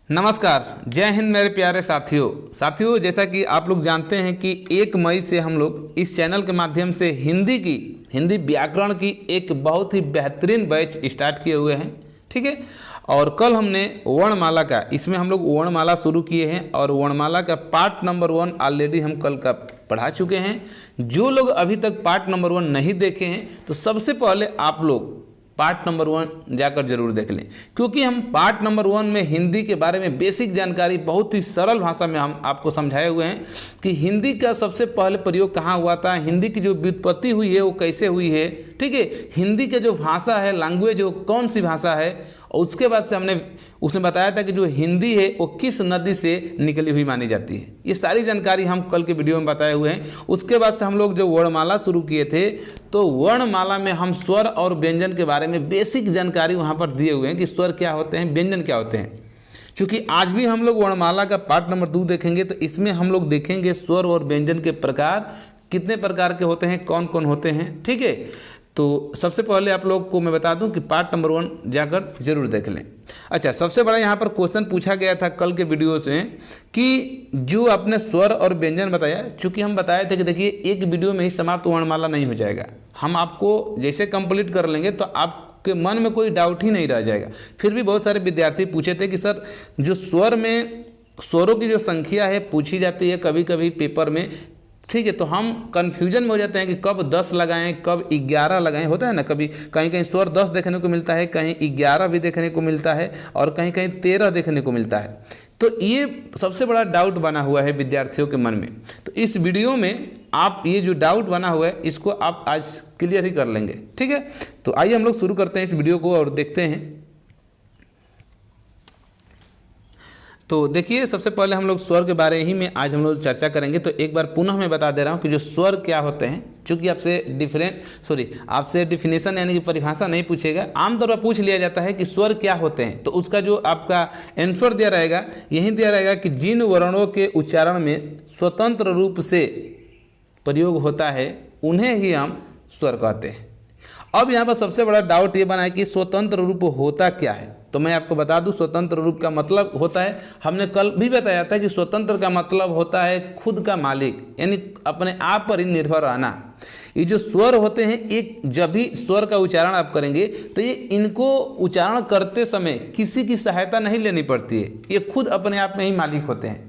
नमस्कार, जय हिंद मेरे प्यारे साथियों जैसा कि आप लोग जानते हैं कि 1 मई से हम लोग इस चैनल के माध्यम से हिंदी व्याकरण की एक बहुत ही बेहतरीन बैच स्टार्ट किए हुए हैं। ठीक है, और कल हमने वर्णमाला का, इसमें हम लोग वर्णमाला शुरू किए हैं और वर्णमाला का पार्ट नंबर 1 ऑलरेडी हम कल का पढ़ा चुके हैं। जो लोग अभी तक पार्ट नंबर 1 नहीं देखे हैं तो सबसे पहले आप लोग पार्ट नंबर 1 जाकर जरूर देख लें, क्योंकि हम पार्ट नंबर 1 में हिंदी के बारे में बेसिक जानकारी बहुत ही सरल भाषा में हम आपको समझाए हुए हैं कि हिंदी का सबसे पहले प्रयोग कहाँ हुआ था, हिंदी की जो व्युत्पत्ति हुई है वो कैसे हुई है। ठीक है, हिंदी के जो भाषा है, लैंग्वेज, वो कौन सी भाषा है, और उसके बाद से हमने उसमें बताया था कि जो हिंदी है वो किस नदी से निकली हुई मानी जाती है। ये सारी जानकारी हम कल के वीडियो में बताए हुए हैं। उसके बाद से हम लोग जो वर्णमाला शुरू किए थे, तो वर्णमाला में हम स्वर और व्यंजन के बारे में बेसिक जानकारी वहाँ पर दिए हुए हैं कि स्वर क्या होते हैं, व्यंजन क्या होते हैं। क्योंकि आज भी हम लोग वर्णमाला का पार्ट नंबर 2 देखेंगे, तो इसमें हम लोग देखेंगे स्वर और व्यंजन के प्रकार कितने प्रकार के होते हैं, कौन कौन होते हैं। ठीक है, तो सबसे पहले आप लोग को मैं बता दूं कि पार्ट नंबर 1 जाकर जरूर देख लें। अच्छा, सबसे बड़ा यहाँ पर क्वेश्चन पूछा गया था कल के वीडियो से कि जो आपने स्वर और व्यंजन बताया, चूंकि हम बताए थे कि देखिए एक वीडियो में ही समाप्त वर्णमाला नहीं हो जाएगा, हम आपको जैसे कंप्लीट कर लेंगे तो आपके मन में कोई डाउट ही नहीं रह जाएगा। फिर भी बहुत सारे विद्यार्थी पूछे थे कि सर जो स्वर में स्वरों की जो संख्या है पूछी जाती है कभी कभी पेपर में, ठीक है, तो हम कन्फ्यूजन में हो जाते हैं कि कब 10 लगाएं, कब 11 लगाएं। होता है ना, कभी कहीं कहीं स्वर 10 देखने को मिलता है, कहीं 11 भी देखने को मिलता है और कहीं कहीं 13 देखने को मिलता है। तो ये सबसे बड़ा डाउट बना हुआ है विद्यार्थियों के मन में। तो इस वीडियो में आप ये जो डाउट बना हुआ है इसको आप आज क्लियर ही कर लेंगे। ठीक है, तो आइए हम लोग शुरू करते हैं इस वीडियो को और देखते हैं। तो देखिए, सबसे पहले हम लोग स्वर के बारे ही में आज हम लोग चर्चा करेंगे। तो एक बार पुनः मैं बता दे रहा हूँ कि जो स्वर क्या होते हैं, चूँकि आपसे डिफिनेशन यानी कि परिभाषा नहीं पूछेगा, आमतौर पर पूछ लिया जाता है कि स्वर क्या होते हैं, तो उसका जो आपका आंसर दिया रहेगा यही दिया रहेगा कि जिन वर्णों के उच्चारण में स्वतंत्र रूप से प्रयोग होता है उन्हें ही हम स्वर कहते हैं। अब यहाँ पर सबसे बड़ा डाउट ये बना है कि स्वतंत्र रूप होता क्या है। तो मैं आपको बता दूं, स्वतंत्र रूप का मतलब होता है, हमने कल भी बताया था कि स्वतंत्र का मतलब होता है खुद का मालिक, यानी अपने आप पर ही निर्भर रहना। ये जो स्वर होते हैं, एक जब भी स्वर का उच्चारण आप करेंगे तो ये इनको उच्चारण करते समय किसी की सहायता नहीं लेनी पड़ती है, ये खुद अपने आप में ही मालिक होते हैं।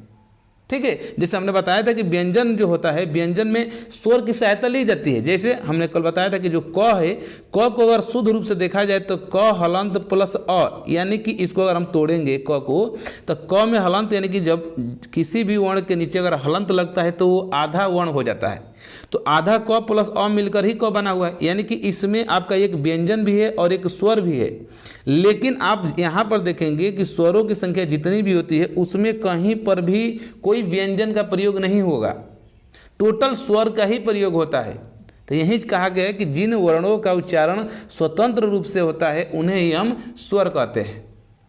ठीक है, जैसे हमने बताया था कि व्यंजन जो होता है, व्यंजन में स्वर की सहायता ली जाती है। जैसे हमने कल बताया था कि जो क है, क को अगर शुद्ध रूप से देखा जाए तो क हलंत प्लस अ, यानी कि इसको अगर हम तोड़ेंगे क को, तो क में हलंत यानी कि जब किसी भी वर्ण के नीचे अगर हलंत लगता है तो वो आधा वर्ण हो जाता है। तो आधा क प्लस अ मिलकर ही क बना हुआ है, यानी कि इसमें आपका एक व्यंजन भी है और एक स्वर भी है। लेकिन आप यहाँ पर देखेंगे कि स्वरों की संख्या जितनी भी होती है उसमें कहीं पर भी कोई व्यंजन का प्रयोग नहीं होगा, टोटल स्वर का ही प्रयोग होता है। तो यही कहा गया है कि जिन वर्णों का उच्चारण स्वतंत्र रूप से होता है उन्हें ही हम स्वर कहते हैं।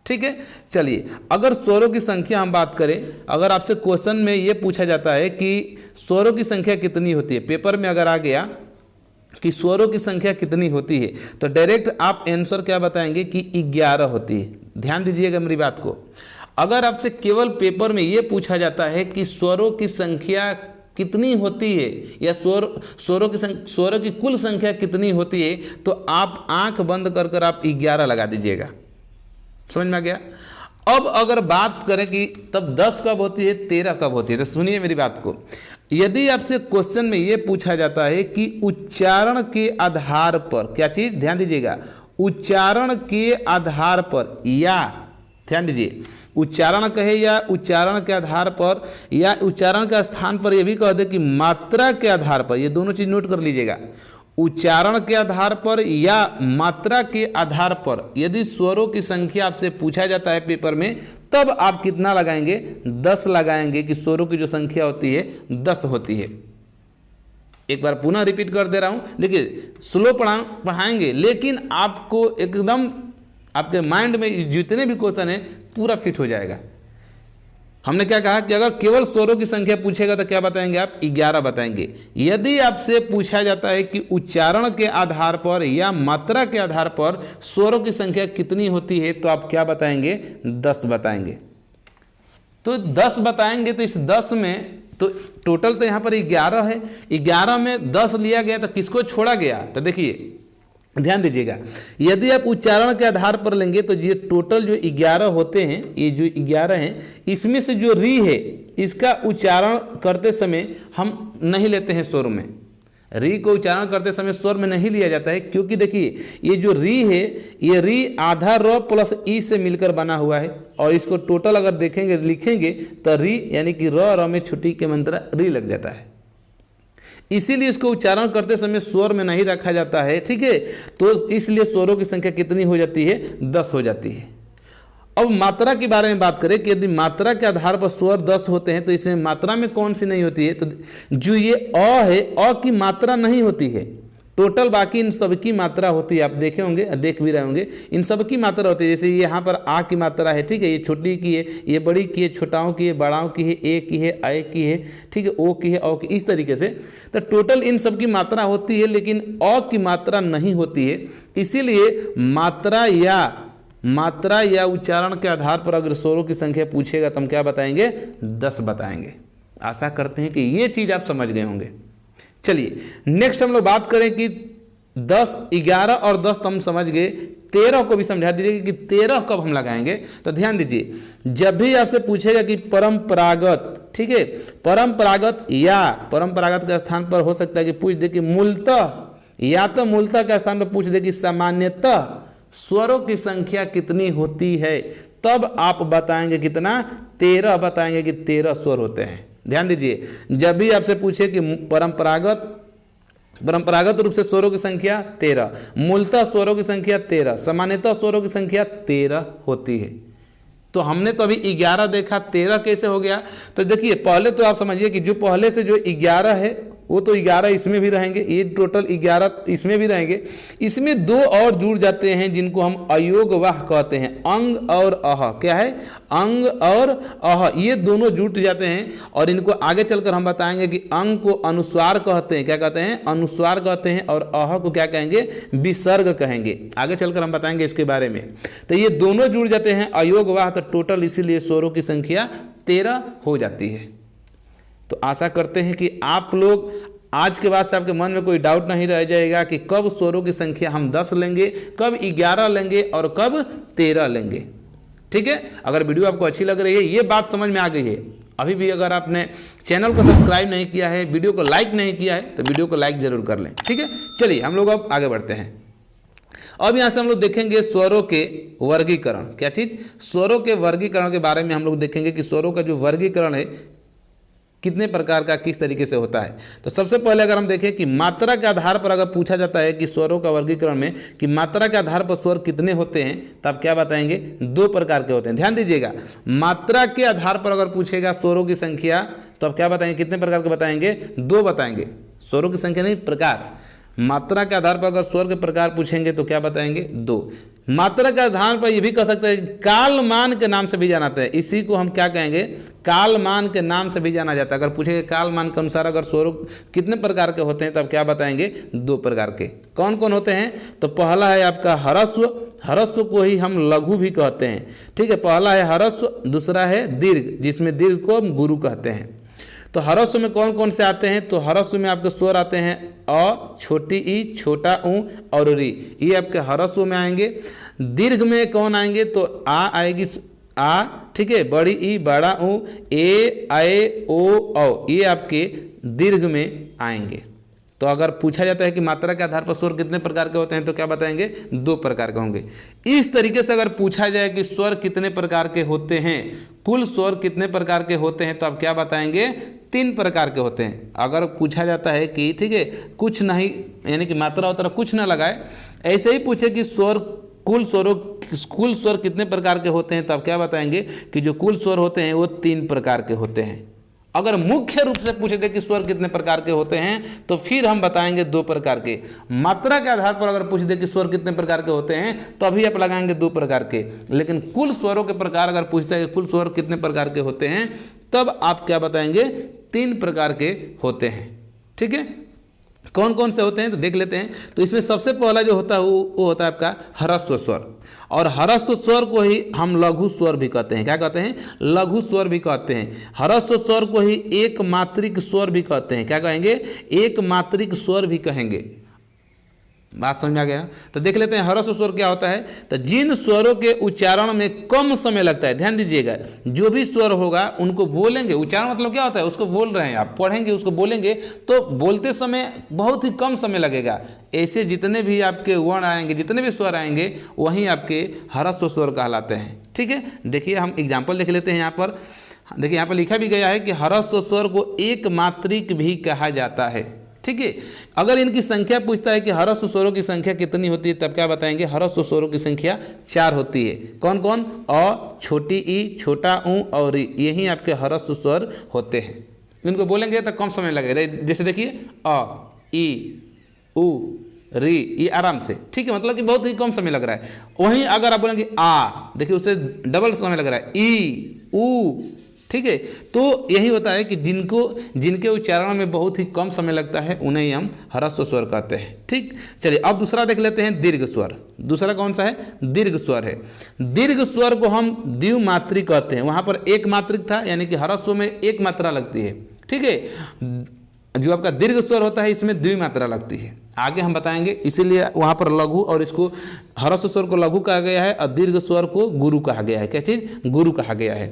ठीक है, चलिए, अगर स्वरों की संख्या हम बात करें, अगर आपसे क्वेश्चन में ये पूछा जाता है कि स्वरों की संख्या कितनी होती है, पेपर में अगर आ गया कि स्वरों की संख्या कितनी होती है, तो डायरेक्ट आप आंसर क्या बताएंगे कि 11 होती है। ध्यान दीजिएगा मेरी बात को। अगर आपसे केवल पेपर में ये पूछा जाता है कि स्वरों की संख्या कितनी होती है या स्वरों की कुल संख्या कितनी होती है, तो आप आंख बंद कर आप 11 लगा दीजिएगा। समझ में आ गया। अब अगर बात करें कि तब 10 कब होती है, 13 कब होती है, तो सुनिए मेरी बात को। यदि आपसे क्वेश्चन में यह पूछा जाता है कि उच्चारण के आधार पर, क्या चीज, ध्यान दीजिएगा, उच्चारण के आधार पर, या ध्यान दीजिए, उच्चारण कहे या उच्चारण के आधार पर या उच्चारण के स्थान पर, यह भी कह दे कि मात्रा के आधार पर, ये दोनों चीज नोट कर लीजिएगा। उच्चारण के आधार पर या मात्रा के आधार पर यदि स्वरों की संख्या आपसे पूछा जाता है पेपर में, तब आप कितना लगाएंगे, 10 लगाएंगे कि स्वरों की जो संख्या होती है 10 होती है। एक बार पुनः रिपीट कर दे रहा हूं, देखिए स्लो पढ़ाएंगे लेकिन आपको एकदम आपके माइंड में जितने भी क्वेश्चन है पूरा फिट हो जाएगा। हमने क्या कहा कि अगर केवल स्वरों की संख्या पूछेगा तो क्या बताएंगे आप, 11 बताएंगे। यदि आपसे पूछा जाता है कि उच्चारण के आधार पर या मात्रा के आधार पर स्वरों की संख्या कितनी होती है, तो आप क्या बताएंगे, 10 बताएंगे। तो 10 बताएंगे तो इस 10 में तो टोटल तो यहाँ पर 11 है, 11 में 10 लिया गया तो किसको छोड़ा गया? तो देखिए ध्यान दीजिएगा, यदि आप उच्चारण के आधार पर लेंगे तो ये टोटल जो 11 होते हैं, ये जो 11 हैं, इसमें से जो री है इसका उच्चारण करते समय हम नहीं लेते हैं स्वर में। री को उच्चारण करते समय स्वर में नहीं लिया जाता है, क्योंकि देखिए ये जो री है, ये री आधा र प्लस ई से मिलकर बना हुआ है, और इसको टोटल अगर देखेंगे लिखेंगे तो री यानी कि र में छुट्टी के मंत्र री लग जाता है, इसीलिए इसको उच्चारण करते समय स्वर में नहीं रखा जाता है। ठीक है, तो इसलिए स्वरों की संख्या कितनी हो जाती है? 10 हो जाती है। अब मात्रा के बारे में बात करें कि यदि मात्रा के आधार पर स्वर 10 होते हैं तो इसमें मात्रा में कौन सी नहीं होती है? तो जो ये अ है, अ की मात्रा नहीं होती है, टोटल बाकी इन सब की मात्रा होती है। आप देखे होंगे, देख भी रहे होंगे, इन सब की मात्रा होती है। जैसे ये यहाँ पर आ की मात्रा है, ठीक है, ये छोटी की है, ये बड़ी की है, छोटाओं की है, बड़ाओं की है, ए की है, आय की है, ठीक है, ओ की है, औ की, इस तरीके से। तो टोटल इन सब की मात्रा होती है, लेकिन अ की मात्रा नहीं होती है। इसीलिए मात्रा या उच्चारण के आधार पर अगर स्वरों की संख्या पूछेगा तो हम क्या बताएंगे? 10 बताएंगे। आशा करते हैं कि ये चीज़ आप समझ गए होंगे। चलिए नेक्स्ट हम लोग बात करें कि 10, 11 और 10 तो हम समझ गए, 13 को भी समझा दीजिएगा कि 13 कब हम लगाएंगे। तो ध्यान दीजिए, जब भी आपसे पूछेगा कि परंपरागत, ठीक है, परंपरागत या परंपरागत के स्थान पर हो सकता है कि पूछ दे कि मूलतः, या तो मूलतः के स्थान पर पूछ दे कि सामान्यतः स्वरों की संख्या कितनी होती है, तब आप बताएंगे कितना? 13 बताएंगे कि 13 स्वर होते हैं। ध्यान दीजिए, जब भी आपसे पूछे कि परंपरागत रूप से स्वरों की संख्या 13, मूलतः स्वरों की संख्या 13, सामान्यतः स्वरों की संख्या 13 होती है। तो हमने तो अभी 11 देखा, 13 कैसे हो गया? तो देखिए पहले तो आप समझिए कि जो पहले से जो 11 है वो तो 11 इसमें भी रहेंगे, ये टोटल 11 इसमें भी रहेंगे। इसमें 2 और जुड़ जाते हैं जिनको हम अयोगवाह कहते हैं, अंग और अह। क्या है? अंग और अह, ये दोनों जुट जाते हैं, और इनको आगे चलकर हम बताएंगे कि अंग को अनुस्वार कहते हैं। क्या कहते हैं? अनुस्वार कहते हैं, और अह को क्या कहेंगे? विसर्ग कहेंगे। आगे चलकर हम बताएंगे इसके बारे में। तो ये दोनों जुड़ जाते हैं अयोगवाह, तो टोटल इसीलिए स्वरों की संख्या 13 हो जाती है। तो आशा करते हैं कि आप लोग आज के बाद से आपके मन में कोई डाउट नहीं रह जाएगा कि कब स्वरों की संख्या हम 10 लेंगे, कब 11 लेंगे और कब 13 लेंगे। ठीक है, अगर वीडियो आपको अच्छी लग रही है, ये बात समझ में आ गई है, अभी भी अगर आपने चैनल को सब्सक्राइब नहीं किया है, वीडियो को लाइक नहीं किया है, तो वीडियो को लाइक जरूर कर लें। ठीक है, चलिए हम लोग अब आगे बढ़ते हैं। अब यहाँ से हम लोग देखेंगे स्वरों के वर्गीकरण। क्या चीज़? स्वरों के वर्गीकरण के बारे में हम लोग देखेंगे कि स्वरों का जो वर्गीकरण है कितने प्रकार का, किस तरीके से होता है। तो सबसे पहले अगर हम देखें कि मात्रा के आधार पर अगर पूछा जाता है कि स्वरों का वर्गीकरण में कि मात्रा के आधार पर स्वर कितने होते हैं, तो आप क्या बताएंगे? 2 प्रकार के होते हैं। ध्यान दीजिएगा, मात्रा के आधार पर अगर पूछेगा स्वरों की संख्या तो आप क्या बताएंगे? कितने प्रकार के बताएंगे? 2 बताएंगे। स्वरों की संख्या नहीं, प्रकार। मात्रा के आधार पर अगर स्वर के प्रकार पूछेंगे तो क्या बताएंगे? 2। मात्रा के आधार पर यह भी कह सकते हैं कालमान के नाम से भी जाना जाता है। इसी को हम क्या कहेंगे? कालमान के नाम से भी जाना जाता है। अगर पूछेंगे कालमान के अनुसार अगर स्वरों कितने प्रकार के होते हैं, तब क्या बताएंगे? 2 प्रकार के। कौन कौन होते हैं? तो पहला है आपका ह्रस्व, ह्रस्व को ही हम लघु भी कहते हैं। ठीक है, पहला है ह्रस्व, दूसरा है दीर्घ, जिसमें दीर्घ को हम गुरु कहते हैं। तो ह्रस्व में कौन कौन से आते हैं? तो ह्रस्व में आपके स्वर आते हैं अ, छोटी ई, छोटा ऊ और री, ये आपके ह्रस्व में आएंगे। दीर्घ में कौन आएंगे? तो आ आएगी, आ, ठीक है, बड़ी ई, बड़ा ऊ, ए, आए, ओ, औ, ये आपके दीर्घ में आएंगे। तो अगर पूछा जाता है कि मात्रा के आधार पर स्वर कितने प्रकार के होते हैं, तो क्या बताएंगे? 2 प्रकार के होंगे। इस तरीके से अगर पूछा जाए कि स्वर कितने प्रकार के होते हैं, कुल स्वर कितने प्रकार के होते हैं, तो आप क्या बताएंगे? 3 प्रकार के होते हैं। अगर पूछा जाता है कि ठीक है कुछ नहीं, यानी कि मात्रा उतरा कुछ ना लगाए, ऐसे ही पूछे कि स्वर कुल स्वर कितने प्रकार के होते हैं, तो आप क्या बताएंगे? कि जो कुल स्वर होते हैं वो 3 प्रकार के होते हैं। अगर मुख्य रूप से पूछे थे कि स्वर कितने प्रकार के होते हैं, तो फिर हम बताएंगे 2 प्रकार के। मात्रा के आधार पर अगर पूछ दे कि स्वर कितने प्रकार के होते हैं, तो अभी आप लगाएंगे 2 प्रकार के। लेकिन कुल स्वरों के प्रकार अगर पूछता है कि कुल स्वर कितने प्रकार के होते हैं, तब आप क्या बताएंगे? 3 प्रकार के होते हैं। ठीक है, कौन कौन से होते हैं तो देख लेते हैं। तो इसमें सबसे पहला जो होता है वो होता है आपका ह्रस्व स्वर, और ह्रस्व स्वर को ही हम लघु स्वर भी कहते हैं। क्या कहते हैं? लघु स्वर भी कहते हैं। ह्रस्व स्वर को ही एक मात्रिक स्वर भी कहते हैं। क्या कहेंगे? एक मात्रिक स्वर भी कहेंगे। बात समझ में आ गया? तो देख लेते हैं ह्रस्व स्वर क्या होता है। तो जिन स्वरों के उच्चारण में कम समय लगता है, ध्यान दीजिएगा, जो भी स्वर होगा उनको बोलेंगे, उच्चारण मतलब क्या होता है, उसको बोल रहे हैं आप, पढ़ेंगे उसको बोलेंगे तो बोलते समय बहुत ही कम समय लगेगा। ऐसे जितने भी आपके वर्ण आएंगे, जितने भी स्वर आएंगे, वहीं आपके ह्रस्व स्वर कहलाते हैं। ठीक है, देखिए हम एग्जाम्पल देख लेते हैं। यहाँ पर देखिए, यहाँ पर लिखा भी गया है कि ह्रस्व स्वर को एक मात्रिक भी कहा जाता है। ठीक है, अगर इनकी संख्या पूछता है कि ह्रस्व स्वरों की संख्या कितनी होती है, तब क्या बताएंगे? ह्रस्व स्वरों की संख्या 4 होती है। कौन कौन? अ, छोटी ई, छोटा ऊ और री, यही आपके ह्रस्व स्वर होते हैं। इनको बोलेंगे तो कम समय लगेगा। जैसे देखिए अ, ई, उ, री, ये आराम से, ठीक है, मतलब कि बहुत ही कम समय लग रहा है। वहीं अगर आप बोलेंगे आ, देखिए उसे डबल समय लग रहा है, ई, उ, ठीक है। तो यही होता है कि जिनके उच्चारण में बहुत ही कम समय लगता है उन्हें ही हम ह्रस्व स्वर कहते हैं। ठीक, चलिए अब दूसरा देख लेते हैं, दीर्घ स्वर। दूसरा कौन सा है? दीर्घ स्वर है। दीर्घ स्वर को हम द्विमात्रिक कहते हैं। वहां पर एक मात्रिक था, यानी कि ह्रस्व में एक मात्रा लगती है। ठीक है, जो आपका दीर्घ स्वर होता है इसमें द्विमात्रा लगती है। आगे हम बताएंगे, इसीलिए वहां पर लघु और इसको ह्रस्व स्वर को लघु कहा गया है और दीर्घ स्वर को गुरु कहा गया है। क्या चीज? गुरु कहा गया है।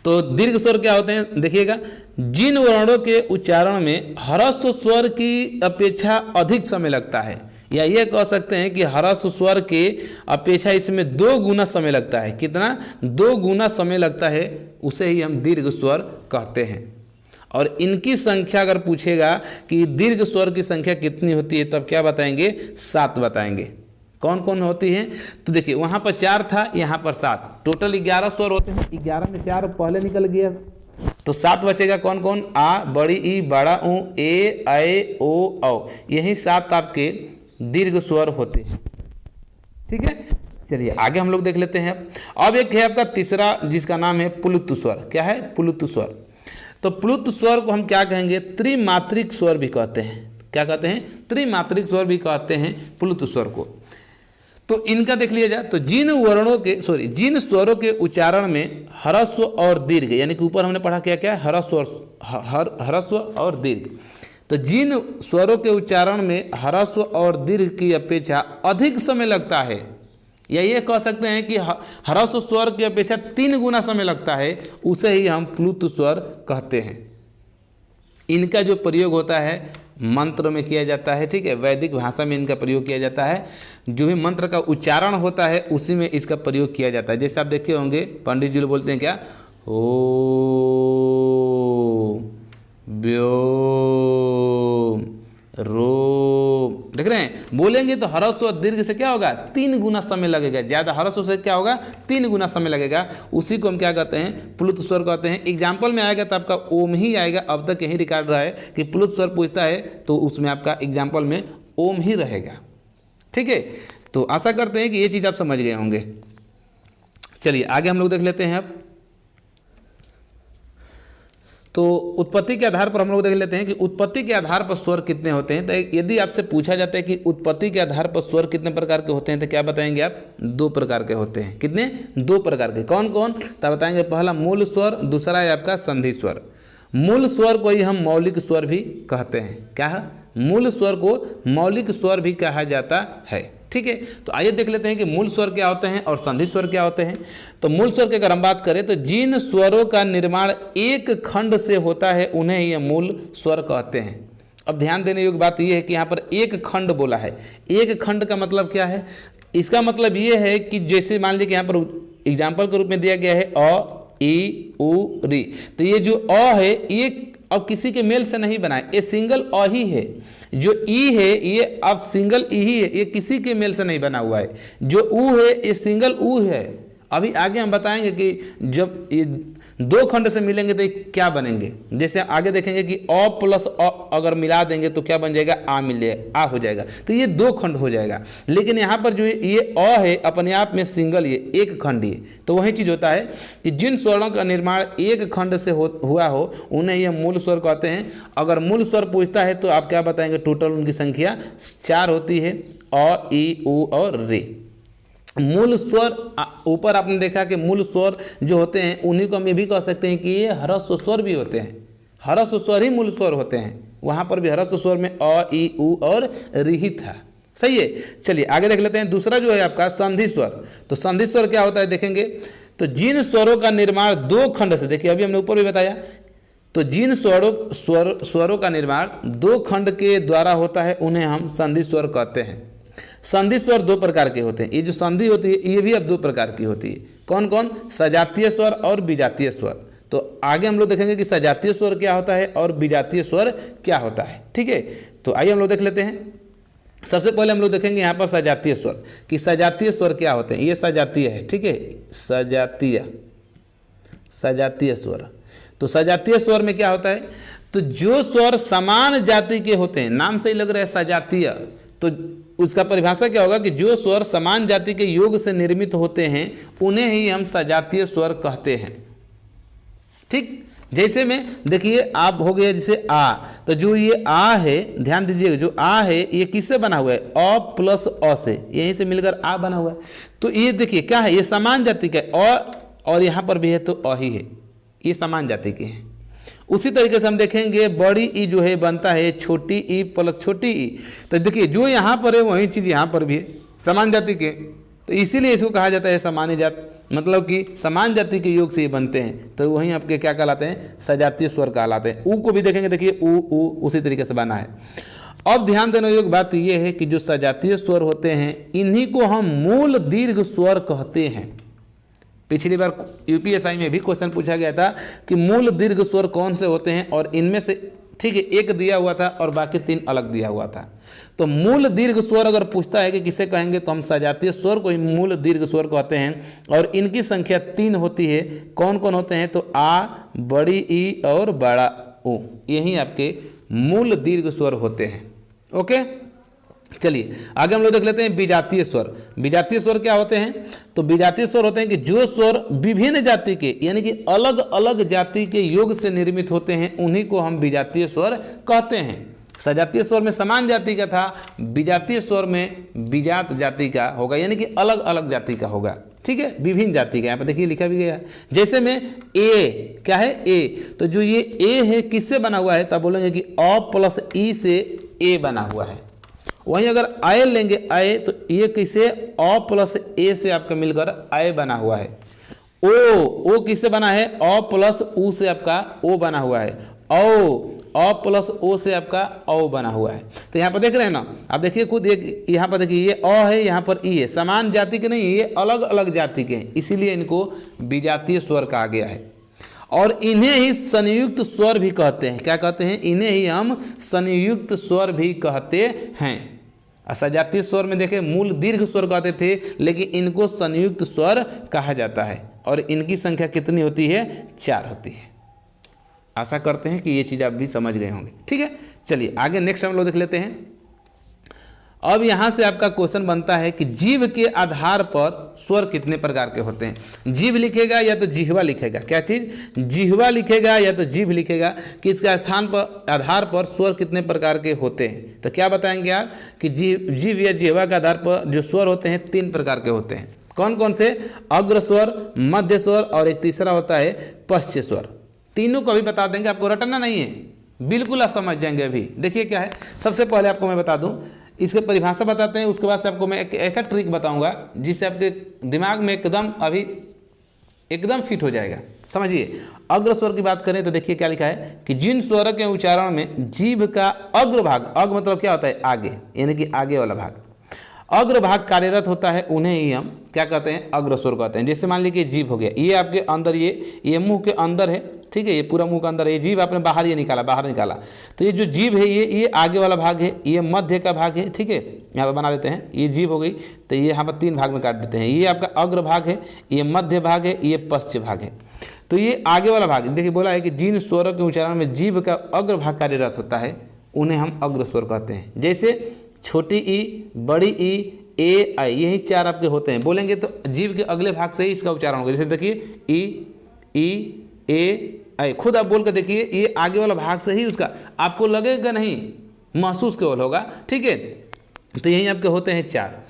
तो दीर्घ स्वर क्या होते हैं देखिएगा, जिन वर्णों के उच्चारण में ह्रस्व स्वर की अपेक्षा अधिक समय लगता है, या ये कह सकते हैं कि ह्रस्व स्वर के अपेक्षा इसमें 2 गुना समय लगता है। कितना? 2 गुना समय लगता है, उसे ही हम दीर्घ स्वर कहते हैं। और इनकी संख्या अगर पूछेगा कि दीर्घ स्वर की संख्या कितनी होती है, तब क्या बताएंगे? 7 बताएंगे। कौन कौन होती हैं? तो देखिए वहाँ पर 4 था, यहाँ पर 7, टोटल 11 स्वर होते हैं। 11 में 4 पहले निकल गया तो 7 बचेगा। कौन कौन? आ, बड़ी ई, बड़ा ऊ, ए, ऐ, ओ, औ, यही 7 आपके दीर्घ स्वर होते हैं। ठीक है, चलिए आगे हम लोग देख लेते हैं। अब एक है आपका तीसरा, जिसका नाम है प्लुत स्वर। क्या है? प्लुत स्वर। तो प्लुत स्वर को हम क्या कहेंगे? त्रिमात्रिक स्वर भी कहते हैं। क्या कहते हैं? त्रिमात्रिक स्वर भी कहते हैं प्लुत स्वर को। तो इनका देख लिया जाए तो जिन स्वरों के उच्चारण में ह्रस्व और दीर्घ, यानी कि ऊपर हमने पढ़ा क्या क्या? ह्रस्व और दीर्घ। तो जिन स्वरों के उच्चारण में ह्रस्व और दीर्घ की अपेक्षा अधिक समय लगता है, या ये कह सकते हैं कि ह्रस्व स्वर की अपेक्षा 3 गुना समय लगता है, उसे ही हम प्लुत स्वर कहते हैं। इनका जो प्रयोग होता है मंत्र में किया जाता है। ठीक है, वैदिक भाषा में इनका प्रयोग किया जाता है। जो भी मंत्र का उच्चारण होता है उसी में इसका प्रयोग किया जाता है। जैसे आप देखे होंगे पंडित जी लोग बोलते हैं क्या? ओ व्यो रो, देख रहे हैं, बोलेंगे तो ह्रस्व और दीर्घ से क्या होगा? 3 गुना समय लगेगा। ज्यादा ह्रस्व से क्या होगा? 3 गुना समय लगेगा। उसी को हम क्या कहते हैं? प्लुत स्वर कहते हैं। एग्जाम्पल में आएगा तो आपका ओम ही आएगा। अब तक यही रिकॉर्ड रहा है कि प्लुत स्वर पूछता है तो उसमें आपका एग्जाम्पल में ओम ही रहेगा। ठीक है, तो आशा करते हैं कि ये चीज आप समझ गए होंगे। चलिए आगे हम लोग देख लेते हैं। अब तो उत्पत्ति के आधार पर हम लोग देख लेते हैं कि उत्पत्ति के आधार पर स्वर कितने होते हैं। तो यदि आपसे पूछा जाता है कि उत्पत्ति के आधार पर स्वर कितने प्रकार के होते हैं, तो क्या बताएंगे आप? 2 प्रकार के होते हैं। कितने? 2 प्रकार के। कौन कौन? तब बताएंगे, पहला मूल स्वर, दूसरा है आपका संधि स्वर। मूल स्वर को ही हम मौलिक स्वर भी कहते हैं। क्या है? मूल स्वर को मौलिक स्वर भी कहा जाता है। ठीक है, तो आइए देख लेते हैं कि मूल स्वर क्या होते हैं और संधि स्वर क्या होते हैं। तो मूल स्वर की अगर हम बात करें तो जिन स्वरों का निर्माण एक खंड से होता है उन्हें ही मूल स्वर कहते हैं। अब ध्यान देने योग्य बात यह है कि यहाँ पर एक खंड बोला है। एक खंड का मतलब क्या है? इसका मतलब ये है कि जैसे मान लीजिए कि यहाँ पर एग्जाम्पल के रूप में दिया गया है अ, ई, उ, री। तो ये जो अ है ये अब किसी के मेल से नहीं बना है, ये सिंगल अ ही है। जो ई है ये अब सिंगल ई ही है, ये किसी के मेल से नहीं बना हुआ है। जो ऊ है ये सिंगल ऊ है, अभी आगे हम बताएंगे कि जब ये दो खंड से मिलेंगे तो ये क्या बनेंगे। जैसे आगे देखेंगे कि अ प्लस अ अगर मिला देंगे तो क्या बन जाएगा, आ मिलेगा, आ हो जाएगा, तो ये दो खंड हो जाएगा। लेकिन यहाँ पर जो ये अ है अपने आप में सिंगल, ये एक खंड ही, तो वही चीज़ होता है कि जिन स्वरों का निर्माण एक खंड से हुआ हो उन्हें ये मूल स्वर कहते हैं। अगर मूल स्वर पूछता है तो आप क्या बताएंगे, टोटल उनकी संख्या 4 होती है, अ, ई, उ और रे। मूल स्वर ऊपर आपने देखा कि मूल स्वर जो होते हैं उन्हीं को हम ये भी कह सकते हैं कि ये ह्रस्व स्वर भी होते हैं, ह्रस्व स्वर ही मूल स्वर होते हैं। वहाँ पर भी ह्रस्व स्वर में अ, ई, उ और री ही था। सही है, चलिए आगे देख लेते हैं। दूसरा जो है आपका संधि स्वर। तो संधि स्वर क्या होता है देखेंगे, तो जिन स्वरों का निर्माण दो खंड से, देखिए अभी हमने ऊपर भी बताया, तो जिन स्वरों का निर्माण दो खंड के द्वारा होता है उन्हें हम संधि स्वर कहते हैं। संधि स्वर दो प्रकार के होते हैं। ये जो संधि होती है ये भी अब दो प्रकार की होती है। कौन कौन, सजातीय स्वर और विजातीय स्वर। तो आगे हम लोग देखेंगे कि सजातीय स्वर क्या होता है और विजातीय स्वर क्या होता है। ठीक है, तो आइए हम लोग देख लेते हैं। सबसे पहले हम लोग देखेंगे यहाँ पर सजातीय स्वर, कि सजातीय स्वर क्या होते हैं। ये सजातीय है, ठीक है, सजातीय स्वर। तो सजातीय स्वर में क्या होता है, तो जो स्वर समान जाति के होते हैं, नाम से ही लग रहा है सजातीय, तो उसका परिभाषा क्या होगा कि जो स्वर समान जाति के योग से निर्मित होते हैं उन्हें ही हम सजातीय स्वर कहते हैं। ठीक, जैसे में देखिए आप हो गया जैसे आ, तो जो ये आ है, ध्यान दीजिएगा, जो आ है ये किससे बना हुआ है, अ प्लस अ से, यहीं से मिलकर आ बना हुआ है। तो ये देखिए क्या है, ये समान जाति का है, और यहाँ पर भी है तो अ ही है, ये समान जाति के हैं। उसी तरीके से हम देखेंगे बड़ी ई जो है बनता है छोटी ई प्लस छोटी ई। तो देखिए जो यहाँ पर है वही चीज़ यहाँ पर भी है, समान जाति के, तो इसीलिए इसको कहा जाता है सामान्य जाति, मतलब कि समान जाति के योग से ये बनते हैं। तो वहीं आपके क्या कहलाते हैं, सजातीय स्वर कहलाते हैं। ऊ को भी देखेंगे, देखिए ऊ ऊ उसी तरीके से बना है। अब ध्यान देने योग्य बात ये है कि जो सजातीय स्वर होते हैं इन्हीं को हम मूल दीर्घ स्वर कहते हैं। पिछली बार यूपीएसआई में भी क्वेश्चन पूछा गया था कि मूल दीर्घ स्वर कौन से होते हैं, और इनमें से ठीक है एक दिया हुआ था और बाकी 3 अलग दिया हुआ था। तो मूल दीर्घ स्वर अगर पूछता है कि किसे कहेंगे, तो हम सजातीय स्वर को ही मूल दीर्घ स्वर कहते हैं, और इनकी संख्या 3 होती है। कौन कौन होते हैं, तो आ, बड़ी ई और बड़ा ओ, यही आपके मूल दीर्घ स्वर होते हैं। ओके, चलिए आगे हम लोग देख लेते हैं विजातीय स्वर। विजातीय स्वर क्या होते हैं, तो विजातीय स्वर होते हैं कि जो स्वर विभिन्न जाति के, यानी कि अलग अलग जाति के योग से निर्मित होते हैं उन्हीं को हम विजातीय स्वर कहते हैं। सजातीय स्वर में समान जाति का था, विजातीय स्वर में विजात जाति का होगा, यानी कि अलग अलग जाति का होगा। ठीक है, विभिन्न जाति का, यहाँ पर देखिए लिखा भी गया। जैसे में ए क्या है, ए, तो जो ये ए है किससे बना हुआ है, तब बोलेंगे कि अ प्लस ई से ए बना हुआ है। वहीं अगर आय लेंगे, आय, तो ये किसे, अ प्लस ए से आपका मिलकर आय बना हुआ है। ओ किससे बना है, अ प्लस उ से आपका ओ बना हुआ है। औ, अ प्लस ओ से आपका औ बना हुआ है। तो यहाँ पर देख रहे हैं ना, आप देखिए खुद, एक यहाँ पर देखिए ये अ है, यहाँ पर ई है, समान जाति के नहीं, ये अलग अलग जाति के हैं, इसीलिए इनको विजातीय स्वर कहा गया है। और इन्हें ही संयुक्त स्वर भी कहते हैं। क्या कहते हैं, इन्हें ही हम संयुक्त स्वर भी कहते हैं। सजातीय स्वर में देखें मूल दीर्घ स्वर कहते थे, लेकिन इनको संयुक्त स्वर कहा जाता है, और इनकी संख्या कितनी होती है, 4 होती है। आशा करते हैं कि ये चीज़ आप भी समझ गए होंगे। ठीक है, चलिए आगे नेक्स्ट हम लोग देख लेते हैं। अब यहाँ से आपका क्वेश्चन बनता है कि जीभ के आधार पर स्वर कितने प्रकार के होते हैं। जीभ लिखेगा या तो जिह्वा लिखेगा, क्या चीज़, जिह्वा लिखेगा या तो जीभ लिखेगा, कि इसका स्थान पर आधार पर स्वर कितने प्रकार के होते हैं। तो क्या बताएंगे आप कि जीभ या जिह्वा के आधार पर जो स्वर होते हैं 3 प्रकार के होते हैं। कौन कौन से, अग्र स्वर, मध्य स्वर और एक तीसरा होता है पश्च स्वर। तीनों को भी बता देंगे, आपको रटना नहीं है, बिल्कुल आप समझ जाएंगे। अभी देखिए क्या है, सबसे पहले आपको मैं बता दूं, इसके परिभाषा बताते हैं, उसके बाद से आपको मैं एक ऐसा ट्रिक बताऊंगा जिससे आपके दिमाग में एकदम फिट हो जाएगा। समझिए, अग्र स्वर की बात करें तो देखिए क्या लिखा है कि जिन स्वर के उच्चारण में जीभ का अग्रभाग, अग्र मतलब क्या होता है, आगे, यानी कि आगे वाला भाग, अग्रभाग कार्यरत होता है, उन्हें ही हम क्या कहते हैं, अग्र स्वर कहते हैं। जैसे मान लीजिए जीभ हो गया, ये आपके अंदर, ये मुंह के अंदर है, ठीक है, ये पूरा मुंह का अंदर, ये जीभ आपने बाहर ये निकाला, बाहर निकाला, तो ये जो जीभ है ये आगे वाला भाग है, ये मध्य का भाग है, ठीक है, यहाँ पर बना देते हैं, ये जीभ हो गई, तो ये यहाँ पर 3 भाग में काट देते हैं, ये आपका अग्र भाग है, ये मध्य भाग है, ये पश्च भाग है। तो ये आगे वाला भाग, देखिए बोला है कि जिन स्वरों के उच्चारण में जीभ का अग्र भाग कार्यरत होता है उन्हें हम अग्र स्वर कहते हैं। जैसे छोटी ई, बड़ी ई, ए, आई, यही 4 आपके होते हैं। बोलेंगे तो जीभ के अगले भाग से ही इसका उच्चारण होगा। जैसे देखिए ई, ए, आई, खुद आप बोल कर देखिए, ये आगे वाला भाग से ही उसका आपको लगेगा नहीं, महसूस केवल होगा, ठीक है। तो यही आपके होते हैं 4।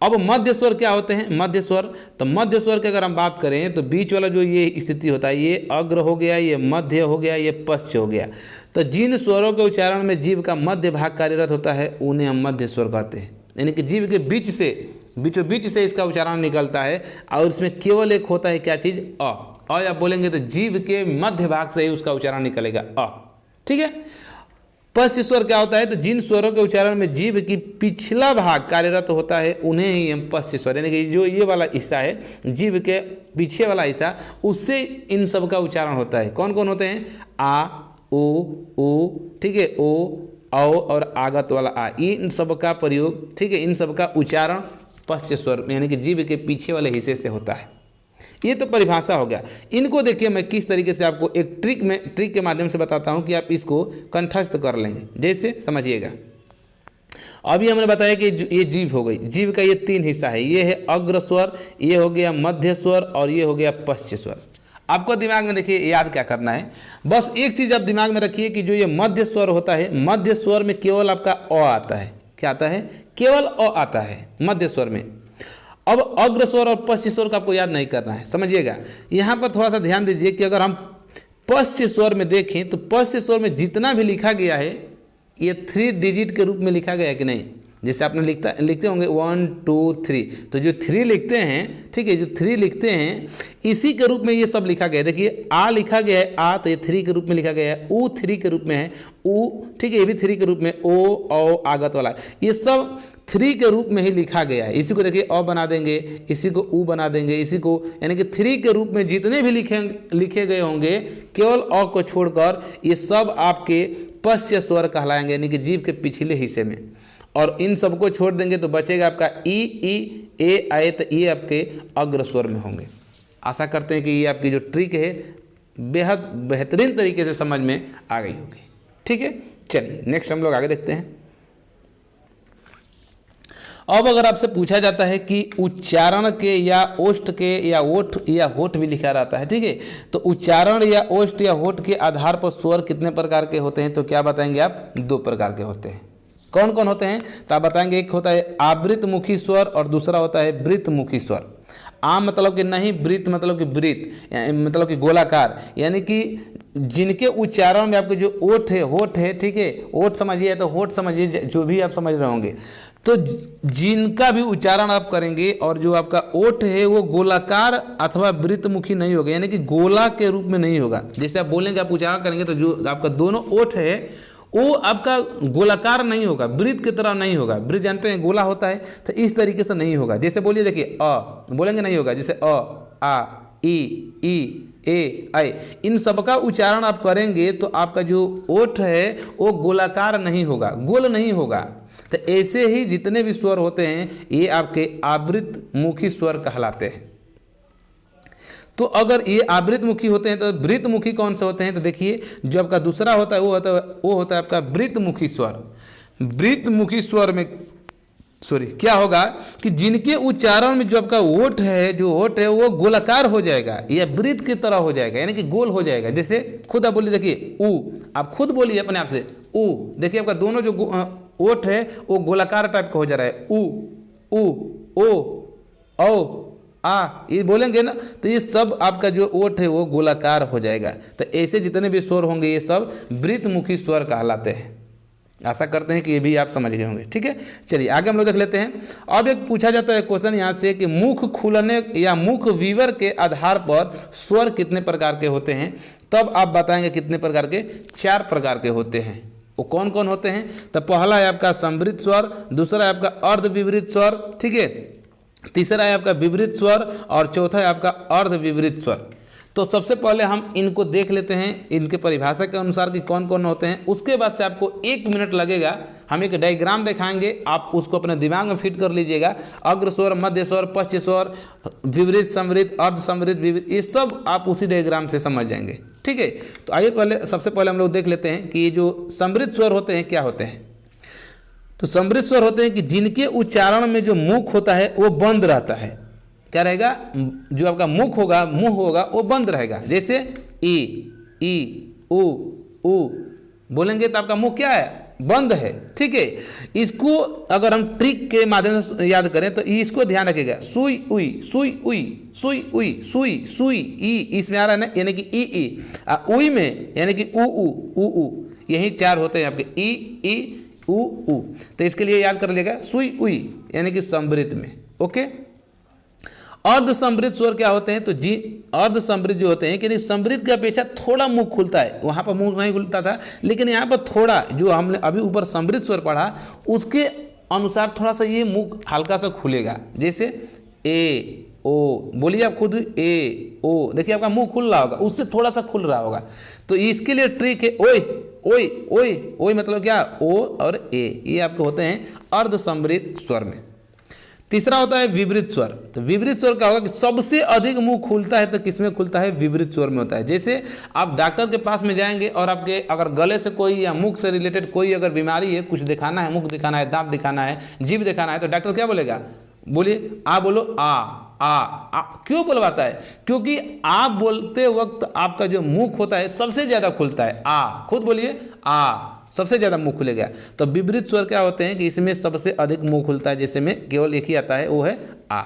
अब मध्य स्वर क्या होते हैं? मध्य स्वर, तो मध्य स्वर की अगर हम बात करें तो बीच वाला जो ये स्थिति होता है, ये अग्र हो गया, ये मध्य हो गया, ये पश्च हो गया। तो जिन स्वरों के उच्चारण में जीभ का मध्य भाग कार्यरत होता है उन्हें हम मध्य स्वर कहते हैं। यानी कि जीभ के बीच से, बीचों बीच से इसका उच्चारण निकलता है और इसमें केवल एक होता है, क्या चीज़? अ। आप बोलेंगे तो जीभ के मध्य भाग से ही उसका उच्चारण निकलेगा, अ, ठीक है। पश्च स्वर क्या होता है? तो जिन स्वरों के उच्चारण में जीभ की पिछला भाग कार्यरत होता है उन्हें ही हम पश्च स्वर, यानी कि जो ये वाला हिस्सा है जीभ के पीछे वाला हिस्सा, उससे इन सब का उच्चारण होता है। कौन कौन होते हैं? आ, उ, ठीक है, ओ, औ और आगत वाला आ, इन सब का प्रयोग, ठीक है, इन सब का उच्चारण पश्च स्वर यानी कि जीभ के पीछे वाले हिस्से से होता है। ये तो परिभाषा हो गया। इनको देखिए मैं किस तरीके से आपको एक ट्रिक के माध्यम से बताता हूं कि आप इसको कंठस्थ कर लेंगे। जैसे समझिएगा, अभी हमने बताया कि ये जीभ हो गई, जीभ का ये 3 हिस्सा है, ये है अग्र स्वर, ये हो गया मध्य स्वर और ये हो गया पश्च स्वर। आपको दिमाग में देखिए याद क्या करना है, बस एक चीज़ आप दिमाग में रखिए कि जो ये मध्य स्वर होता है, मध्य स्वर में केवल आपका अ आता है। क्या आता है? केवल अ आता है मध्य स्वर में। अब अग्र स्वर और पश्च स्वर का आपको याद नहीं करना है, समझिएगा। यहाँ पर थोड़ा सा ध्यान दीजिए कि अगर हम पश्च स्वर में देखें तो पश्च स्वर में जितना भी लिखा गया है ये 3 डिजिट के रूप में लिखा गया है कि नहीं? जैसे आपने लिखते होंगे 1 2 3, तो जो 3 लिखते हैं, ठीक है, जो 3 लिखते हैं इसी के रूप में ये सब लिखा गया है। देखिए आ लिखा गया है, आ, तो ये 3 के रूप में लिखा गया है, ऊ 3 के रूप में है, ऊ, ठीक है, ये भी 3 के रूप में, ओ, औ, आगत वाला, ये सब 3 के रूप में ही लिखा गया है। इसी को देखिए अ बना देंगे, इसी को ऊ बना देंगे, इसी को, यानी कि 3 के रूप में जितने भी लिखे गए होंगे केवल अ को छोड़कर ये सब आपके पश्च स्वर कहलाएंगे, यानी कि जीभ के पिछले हिस्से में। और इन सबको छोड़ देंगे तो बचेगा आपका ई, ए, आए, तो ये आपके अग्र स्वर में होंगे। आशा करते हैं कि ये आपकी जो ट्रिक है बेहद बेहतरीन तरीके से समझ में आ गई होगी, ठीक है। चलिए नेक्स्ट हम लोग आगे देखते हैं। अब अगर आपसे पूछा जाता है कि उच्चारण के या ओष्ठ के या ओठ या होठ भी लिखा रहता है, ठीक है, तो उच्चारण या ओष्ठ या होठ के आधार पर स्वर कितने प्रकार के होते हैं? तो क्या बताएंगे आप? 2 प्रकार के होते हैं। कौन कौन होते हैं? तो आप बताएंगे, एक होता है आवृत मुखी स्वर और दूसरा होता है वृत्त मुखी स्वर। आम मतलब कि नहीं, वृत्त मतलब कि वृत्त मतलब कि गोलाकार, यानी कि जिनके उच्चारण में आपके जो ओठ है, होठ है, ठीक है, ओठ समझिए तो होठ समझिए, जो भी आप समझ रहे होंगे, तो जिनका भी उच्चारण आप करेंगे और जो आपका ओठ है वो गोलाकार अथवा वृत्तमुखी नहीं होगा, यानी कि गोला के रूप में नहीं होगा। जैसे आप बोलेंगे, आप उच्चारण करेंगे तो जो आपका दोनों ओठ है वो आपका गोलाकार नहीं होगा, वृत्त की तरह नहीं होगा। वृत्त जानते हैं गोला होता है, तो इस तरीके से नहीं होगा। जैसे बोलिए, देखिए अ बोलेंगे नहीं होगा, जैसे अ, आ, ई, ए, आई, इन सब का उच्चारण आप करेंगे तो आपका जो ओठ है वो गोलाकार नहीं होगा, गोल नहीं होगा। तो ऐसे ही जितने भी स्वर होते हैं ये आपके आवृत मुखी स्वर कहलाते हैं। तो अगर ये आवृत मुखी होते हैं तो वृत्त मुखी कौन से होते हैं? तो देखिए जो आपका दूसरा होता है वो होता है आपका वृत्त मुखी स्वर। वृत्त मुखी स्वर में क्या होगा कि जिनके उच्चारण में जो आपका ओठ है, जो ओठ है वो गोलाकार हो जाएगा या वृत्त की तरह हो जाएगा, यानी कि गोल हो जाएगा। जैसे खुद आप बोलिए, देखिए ऊ, आप खुद बोलिए अपने आप से ऊ, देखिए आपका दोनों जो ओठ है वो गोलाकार टाइप का हो जा रहा है, ऊ, ओ, आ, ये बोलेंगे ना तो ये सब आपका जो ओठ है वो गोलाकार हो जाएगा। तो ऐसे जितने भी स्वर होंगे ये सब वृत्तमुखी स्वर कहलाते हैं। आशा करते हैं कि ये भी आप समझ गए होंगे, ठीक है। चलिए आगे हम लोग देख लेते हैं। अब एक पूछा जाता है क्वेश्चन यहाँ से कि मुख खुलने या मुख विवर के आधार पर स्वर कितने प्रकार के होते हैं? तब आप बताएंगे कितने प्रकार के? 4 प्रकार के होते हैं। वो कौन कौन होते हैं? तो पहला है आपका संवृत स्वर, दूसरा है आपका अर्धविवृत स्वर, ठीक है, तीसरा है आपका विवृत स्वर और चौथा है आपका अर्धविवृत स्वर। तो सबसे पहले हम इनको देख लेते हैं इनके परिभाषा के अनुसार कि कौन कौन होते हैं। उसके बाद से आपको 1 मिनट लगेगा, हम एक डायग्राम दिखाएंगे, आप उसको अपने दिमाग में फिट कर लीजिएगा। अग्र स्वर, मध्य स्वर, पश्च स्वर, विवृत, समृद्ध, अर्ध समृद्ध, विवृत, ये सब आप उसी डायग्राम से समझ जाएंगे। ठीक है, तो आइए सबसे पहले हम लोग देख लेते हैं कि जो समृद्ध स्वर होते हैं क्या होते हैं। तो समृद्ध स्वर होते हैं कि जिनके उच्चारण में जो मुख होता है वो बंद रहता है। क्या रहेगा? जो आपका मुख होगा, मुंह होगा, वो बंद रहेगा। जैसे ई, उ बोलेंगे तो आपका मुंह क्या है? बंद है। ठीक है, इसको अगर हम ट्रिक के माध्यम से याद करें तो इसको ध्यान रखिएगा। सुई उई, सुई उई, सुई उई, सुई सुई, ई इसमें आ रहा है ना, यानी कि ई। उई में यानी कि उ, यही 4 होते हैं आपके, ई उ। तो इसके लिए याद कर लीजिएगा सुई उई यानी कि समृद्ध में। ओके, अर्ध समृद्ध स्वर क्या होते हैं? तो जी अर्ध समृद्ध जो होते हैं कि समृद्ध की अपेक्षा थोड़ा मुंह खुलता है, वहां पर मुंह नहीं खुलता था, लेकिन यहाँ पर थोड़ा, जो हमने अभी ऊपर समृद्ध स्वर पढ़ा उसके अनुसार थोड़ा सा ये मुंह हल्का सा खुलेगा। जैसे ए ओ, बोलिए आप खुद, ए ओ, देखिए आपका मुंह खुल रहा होगा, उससे थोड़ा सा खुल रहा होगा। तो इसके लिए ट्रिक है ओए ओए ओए ओए, मतलब क्या? ओ और ए, ये आपके होते हैं अर्ध समृद्ध स्वर में। तीसरा होता है विवृत स्वर। तो विवृत स्वर क्या होगा कि सबसे अधिक मुंह खुलता है, तो किसमें खुलता है? विवृत स्वर में होता है। जैसे आप डॉक्टर के पास में जाएंगे और आपके अगर गले से कोई या मुख से रिलेटेड कोई अगर बीमारी है, कुछ दिखाना है, मुख दिखाना है, दांत दिखाना है, जीभ दिखाना है, तो डॉक्टर क्या बोलेगा? बोलिए, आ बोलो, आ। क्यों बुलवाता है? क्योंकि आप बोलते वक्त आपका जो मुख होता है सबसे ज्यादा खुलता है। आ, खुद बोलिए, आ, सबसे ज्यादा मुंह खुलेगा। तो विवृत स्वर क्या होते हैं कि इसमें सबसे अधिक मुंह खुलता है, जिसमें केवल एक ही आता है, वो है आ।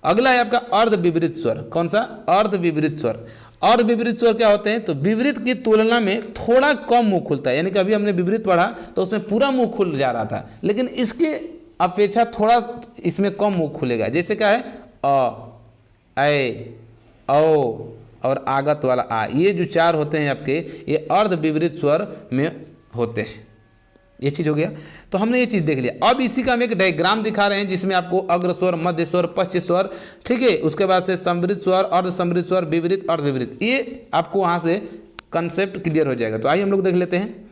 अगला है आपका अर्ध विवृत स्वर। कौन सा? अर्ध विवृत स्वर। अर्ध विवृत स्वर क्या होते हैं? तो विवृत की तुलना में थोड़ा कम मुंह खुलता है, यानी कि अभी हमने विवृत पढ़ा तो उसमें पूरा मुंह खुल जा रहा था, लेकिन इसके अपेक्षा थोड़ा इसमें कम मुंह खुलेगा। जैसे क्या है? अ, ए, ओ और आगत वाला आ, ये जो 4 होते हैं आपके, ये अर्ध विवृत स्वर में होते हैं। ये चीज हो गया। तो हमने ये चीज देख लिया। अब इसी का हम एक डायग्राम दिखा रहे हैं जिसमें आपको अग्र स्वर, मध्य स्वर, पश्च स्वर, ठीक है, उसके बाद से समृद्ध स्वर, अर्ध समृद्ध स्वर, विवृत, अर्ध विवृत, ये आपको वहां से कंसेप्ट क्लियर हो जाएगा। तो आइए हम लोग देख लेते हैं।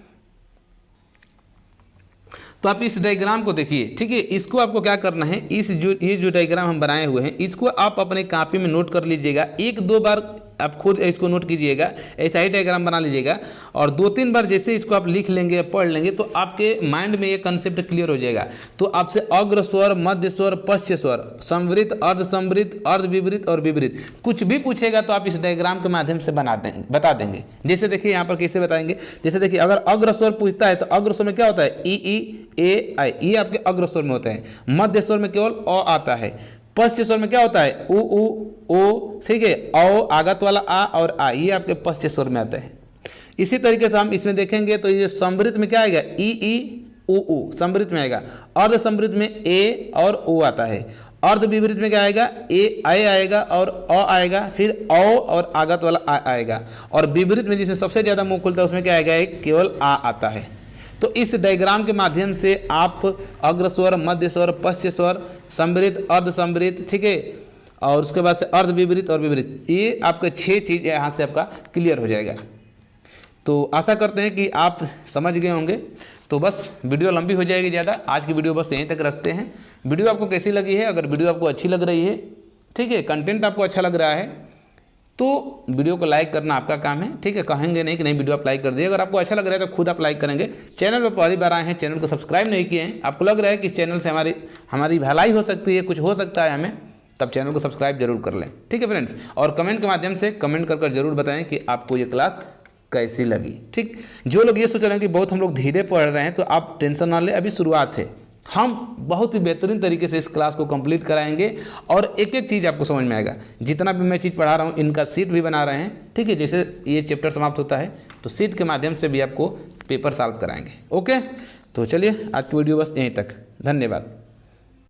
तो आप इस डायग्राम को देखिए, ठीक है, इसको आपको क्या करना है, ये जो डायग्राम हम बनाए हुए हैं इसको आप अपने कॉपी में नोट कर लीजिएगा। 1-2 बार आप खुद इसको नोट कीजिएगा, ऐसा ही डायग्राम बना लीजिएगा, और 2-3 बार जैसे इसको आप लिख लेंगे, पढ़ लेंगे, तो आपके माइंड में ये कंसेप्ट क्लियर हो जाएगा। तो आपसे अग्र स्वर, मध्य स्वर, पश्च स्वर, समृद्ध, अर्ध समृद्ध, अर्ध विवृत और विवृत, कुछ भी पूछेगा तो आप इस डायग्राम के माध्यम से बता देंगे। जैसे देखिए यहाँ पर कैसे बताएंगे। जैसे देखिए, अगर अग्र स्वर पूछता है तो अग्र स्वर में क्या होता है? ई ए आई, ये आपके अग्र स्वर में होते हैं। मध्य स्वर में केवल अ आता है। पश्च स्वर में क्या होता है? उ ओ, ठीक है, औ आगत वाला आ और आ, ये आपके पश्च स्वर में आते हैं। इसी तरीके से हम इसमें देखेंगे तो ये समृद्ध में क्या आएगा? ई उ, समृद्ध में आएगा। अर्ध समृद्ध में ए और ओ आता है। अर्ध विवृत में क्या आएगा? ए आएगा और अ आएगा, फिर औ और आगत वाला आ आएगा। और विवृत में जिसमें सबसे ज्यादा मुंह खुलता है उसमें क्या आएगा? केवल आ आता है। तो इस डायग्राम के माध्यम से आप अग्र स्वर, मध्य स्वर, पश्च स्वर, समृद्ध, अर्ध समृद्ध, ठीक है, और उसके बाद से अर्ध विवृत और विवृत, ये आपके 6 चीज यहाँ से आपका क्लियर हो जाएगा। तो आशा करते हैं कि आप समझ गए होंगे। तो बस वीडियो लंबी हो जाएगी ज़्यादा, आज की वीडियो बस यहीं तक रखते हैं। वीडियो आपको कैसी लगी है? अगर वीडियो आपको अच्छी लग रही है, ठीक है, कंटेंट आपको अच्छा लग रहा है, तो वीडियो को लाइक करना आपका काम है, ठीक है। कहेंगे नहीं कि नहीं वीडियो आप लाइक कर दिए। अगर आपको अच्छा लग रहा है तो खुद आप लाइक करेंगे। चैनल पर पहली बार आए हैं, चैनल को सब्सक्राइब नहीं किए हैं, आपको लग रहा है कि चैनल से हमारी भलाई हो सकती है, कुछ हो सकता है हमें, तब चैनल को सब्सक्राइब जरूर कर लें, ठीक है फ्रेंड्स। और कमेंट के माध्यम से कमेंट कर जरूर बताएं कि आपको ये क्लास कैसी लगी, ठीक। जो लोग ये सोच रहे हैं कि बहुत हम लोग धीरे पढ़ रहे हैं, तो आप टेंशन ना लें, अभी शुरुआत है। हम बहुत ही बेहतरीन तरीके से इस क्लास को कंप्लीट कराएंगे और एक एक चीज़ आपको समझ में आएगा। जितना भी मैं चीज़ पढ़ा रहा हूँ, इनका सीट भी बना रहे हैं, ठीक है। जैसे ये चैप्टर समाप्त होता है तो सीट के माध्यम से भी आपको पेपर सॉल्व कराएंगे। ओके, तो चलिए आज की वीडियो बस यहीं तक। धन्यवाद।